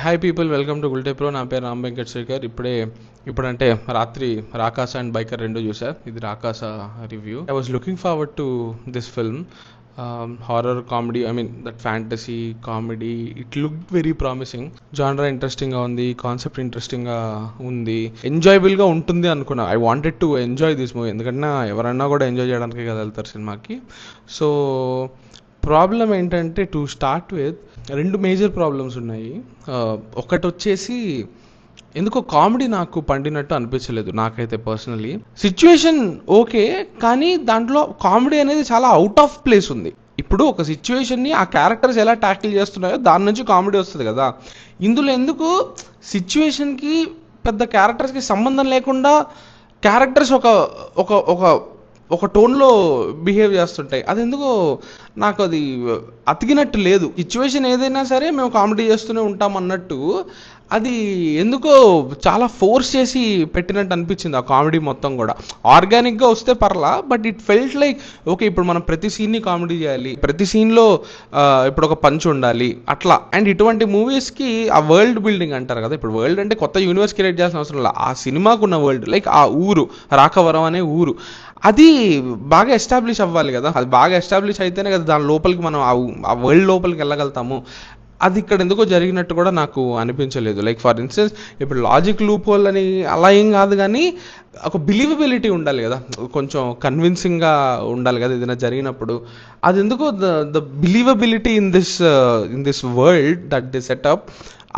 Hi people, welcome to Gulte pro. నా పేరు రామ్ వెంకట్ శేఖర్. ఇప్పుడంటే రాత్రి రాకాస అండ్ బైకర్ రెండు చూసా. ఇది Rakaasa review. I was looking forward to this film. Horror comedy, I mean that fantasy comedy, it look very promising. జానరా ఇంట్రెస్టింగ్గా ఉంది, కాన్సెప్ట్ ఇంట్రెస్టింగ్గా ఉంది, ఎంజాయబుల్గా ఉంటుంది అనుకున్నా. I wanted to enjoy this movie, ఎందుకంటే ఎవరన్నా కూడా ఎంజాయ్ చేయడానికి కదా వెళ్తారు సినిమాకి. సో ప్రాబ్లం ఏంటంటే, టు స్టార్ట్ విత్ రెండు మేజర్ ప్రాబ్లమ్స్ ఉన్నాయి. ఒకటి వచ్చేసి ఎందుకో కామెడీ నాకు పండినట్టు అనిపించలేదు నాకైతే పర్సనలీ. సిచ్యువేషన్ ఓకే, కానీ దాంట్లో కామెడీ అనేది చాలా అవుట్ ఆఫ్ ప్లేస్ ఉంది. ఇప్పుడు ఒక సిచ్యువేషన్ని ఆ క్యారెక్టర్స్ ఎలా ట్యాకిల్ చేస్తున్నాయో దాని నుంచి కామెడీ వస్తుంది కదా. ఇందులో ఎందుకు సిచ్యువేషన్కి పెద్ద క్యారెక్టర్స్కి సంబంధం లేకుండా క్యారెక్టర్స్ ఒక ఒక ఒక ఒక టోన్లో బిహేవ్ చేస్తుంటాయి. అది ఎందుకో నాకు అది అతికినట్టు లేదు. సిచ్యువేషన్ ఏదైనా సరే మేము కామెడీ చేస్తూనే ఉంటాం అన్నట్టు అది ఎందుకో చాలా ఫోర్స్ చేసి పెట్టినట్టు అనిపించింది ఆ కామెడీ మొత్తం కూడా. ఆర్గానిక్గా వస్తే పర్లా, but it felt like okay, ఇప్పుడు మనం ప్రతి సీన్ని కామెడీ చేయాలి, ప్రతి సీన్లో ఇప్పుడు ఒక పంచ్ ఉండాలి అట్లా. అండ్ ఇటువంటి మూవీస్కి ఆ వరల్డ్ బిల్డింగ్ అంటారు కదా, ఇప్పుడు వరల్డ్ అంటే కొత్త యూనివర్స్ క్రియేట్ చేయాల్సిన అవసరం లేదు. ఆ సినిమాకు ఉన్న వరల్డ్, లైక్ ఆ ఊరు రాకవరం అనే ఊరు, అది బాగా ఎస్టాబ్లిష్ అవ్వాలి కదా. అది బాగా ఎస్టాబ్లిష్ అయితేనే కదా దాని లోపలికి మనం ఆ వరల్డ్ లోపలికి వెళ్ళగలుగుతాము. అది ఇక్కడ ఎందుకో జరిగినట్టు కూడా నాకు అనిపించలేదు. లైక్ ఫర్ ఇన్స్టెన్స్, ఇప్పుడు లాజిక్ లూప్ హోల్ అని అలా ఏం కాదు, కానీ ఒక బిలీవబిలిటీ ఉండాలి కదా, కొంచెం కన్విన్సింగ్గా ఉండాలి కదా ఏదైనా జరిగినప్పుడు. అది ఎందుకో the believability in this world that the setup,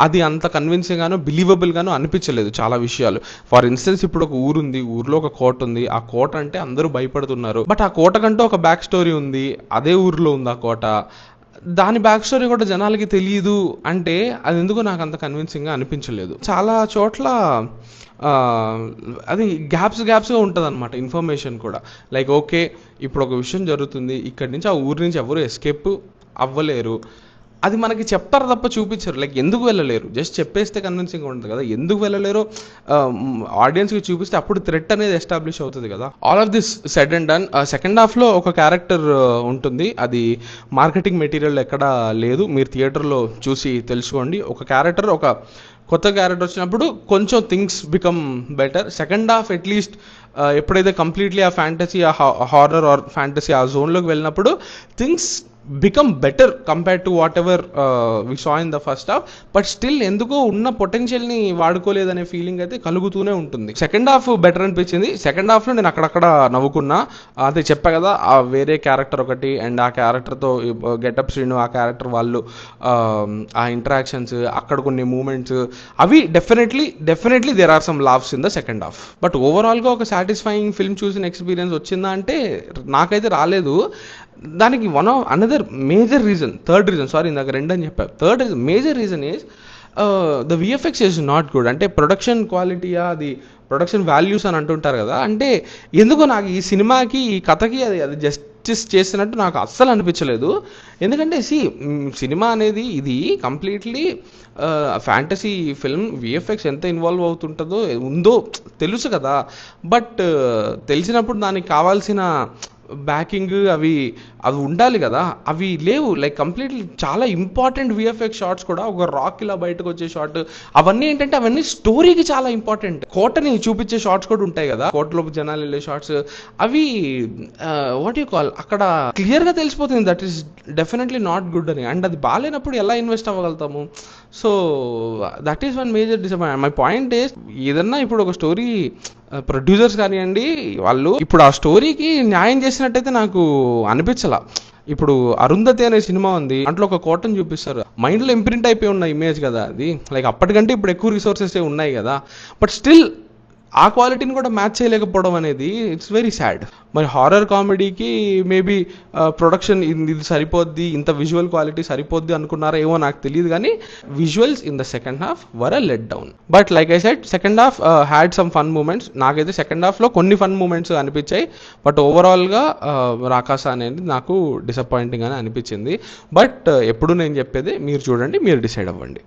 అది అంత కన్విన్సింగ్ గాను బిలీవబుల్ గాను అనిపించలేదు చాలా విషయాలు. ఫర్ ఇన్స్టెన్స్, ఇప్పుడు ఒక ఊరు ఉంది, ఊర్లో ఒక కోట ఉంది. ఆ కోట అంటే అందరూ భయపడుతున్నారు, బట్ ఆ కోట కంటే ఒక బ్యాక్ స్టోరీ ఉంది. అదే ఊర్లో ఉంది ఆ కోట, దాని బ్యాక్ స్టోరీ కూడా జనాలకి తెలియదు అంటే అది ఎందుకు నాకు అంత కన్విన్సింగ్గా అనిపించలేదు. చాలా చోట్ల అది గ్యాప్స్గా ఉంటుంది అనమాట ఇన్ఫర్మేషన్ కూడా. లైక్ ఓకే, ఇప్పుడు ఒక విషయం జరుగుతుంది, ఇక్కడి నుంచి ఆ ఊరి నుంచి ఎవరు ఎస్కేప్ అవ్వలేరు, అది మనకి చెప్తారు తప్ప చూపించరు. లైక్ ఎందుకు వెళ్ళలేరు జస్ట్ చెప్పేస్తే కన్విన్సింగ్ ఉంటుంది కదా. ఎందుకు వెళ్ళలేరు ఆడియన్స్కి చూపిస్తే అప్పుడు థ్రెట్ అనేది ఎస్టాబ్లిష్ అవుతుంది కదా. All of this said and done, second హాఫ్లో ఒక క్యారెక్టర్ ఉంటుంది, అది మార్కెటింగ్ మెటీరియల్ ఎక్కడా లేదు, మీరు థియేటర్లో చూసి తెలుసుకోండి. ఒక క్యారెక్టర్, ఒక కొత్త క్యారెక్టర్ వచ్చినప్పుడు కొంచెం things become better. Second half at least ఎప్పుడైతే కంప్లీట్లీ ఆ ఫ్యాంటసీ, ఆ హారర్ ఆర్ ఫ్యాంటసీ ఆ జోన్లోకి వెళ్ళినప్పుడు things become better compared to what ever we saw in the first half. But still ఎందుకో ఉన్న పొటెన్షియల్ని వాడుకోలేదనే ఫీలింగ్ అయితే కలుగుతూనే ఉంటుంది. సెకండ్ హాఫ్ బెటర్ అనిపించింది. సెకండ్ హాఫ్లో నేను అక్కడక్కడ నవ్వుకున్నా. అదే చెప్పా కదా, ఆ వేరే క్యారెక్టర్ ఒకటి, అండ్ ఆ క్యారెక్టర్తో గెటప్ శ్రీను, ఆ క్యారెక్టర్ వాళ్ళు, ఆ ఇంటరాక్షన్స్, అక్కడ కొన్ని మూమెంట్స్, అవి definitely there are some laughs in the second half. But ఓవరాల్గా ఒక సాటిస్ఫైయింగ్ ఫిల్మ్ చూసిన ఎక్స్పీరియన్స్ వచ్చిందా అంటే నాకైతే రాలేదు. దానికి another major reason, third reason, sorry ఇందాక రెండు అని చెప్పారు, third major reason is the VFX is not good. అంటే ప్రొడక్షన్ క్వాలిటీయా, అది ప్రొడక్షన్ వాల్యూస్ అని అంటుంటారు కదా, అంటే ఎందుకో నాకు ఈ సినిమాకి, ఈ కథకి అది జస్టిస్ చేసినట్టు నాకు అస్సలు అనిపించలేదు. ఎందుకంటే సినిమా అనేది ఇది కంప్లీట్లీ ఫ్యాంటసీ ఫిల్మ్. విఎఫ్ఎక్స్ ఎంత ఇన్వాల్వ్ ఉందో తెలుసు కదా, బట్ తెలిసినప్పుడు దానికి కావాల్సిన బ్యాకింగ్ అవి ఉండాలి కదా, అవి లేవు. లైక్ కంప్లీట్లీ చాలా ఇంపార్టెంట్ విఎఫ్ఎక్స్ షార్ట్స్ కూడా, ఒక రాక్ ఇలా బయటకు వచ్చే షార్ట్, అవన్నీ ఏంటంటే అవన్నీ స్టోరీకి చాలా ఇంపార్టెంట్. కోటని చూపించే షార్ట్స్ కూడా ఉంటాయి కదా, కోటలోకి జనాలు వెళ్ళే షార్ట్స్, అవి వాట్ యూ కాల్, అక్కడ క్లియర్గా తెలిసిపోతుంది that is definitely not good అని. అండ్ అది బాగాలేనప్పుడు ఎలా ఇన్వెస్ట్ అవ్వగలుగుతాము? So that is one major disappoint. My point is, ఏదన్నా ఇప్పుడు ఒక స్టోరీ ప్రొడ్యూసర్స్ కానివ్వండి, వాళ్ళు ఇప్పుడు ఆ స్టోరీకి న్యాయం చేసినట్టయితే నాకు అనిపించలా. ఇప్పుడు అరుంధతి అనే సినిమా ఉంది, దాంట్లో ఒక కోటను చూపిస్తారు, మైండ్లో ఇంప్రింట్ అయిపోయి ఉన్న ఇమేజ్ కదా అది. లైక్ అప్పటికంటే ఇప్పుడు ఎక్కువ రిసోర్సెస్ ఉన్నాయి కదా, బట్ స్టిల్ ఆ క్వాలిటీని కూడా మ్యాచ్ చేయలేకపోవడం అనేది ఇట్స్ వెరీ సాడ్. మరి హారర్ కామెడీకి మేబీ ప్రొడక్షన్ ఇది సరిపోద్ది, ఇంత విజువల్ క్వాలిటీ సరిపోద్ది అనుకున్నారా ఏమో నాకు తెలియదు, కానీ visuals in the second half were a let down. But like I said, second half had some fun moments. నాకైతే సెకండ్ హాఫ్లో కొన్ని ఫన్ మూమెంట్స్ అనిపించాయి, బట్ ఓవరాల్గా రాకాస అనేది నాకు డిసప్పాయింటింగ్ అని అనిపించింది. బట్ ఎప్పుడు నేను చెప్పేది, మీరు చూడండి, మీరు డిసైడ్ అవ్వండి.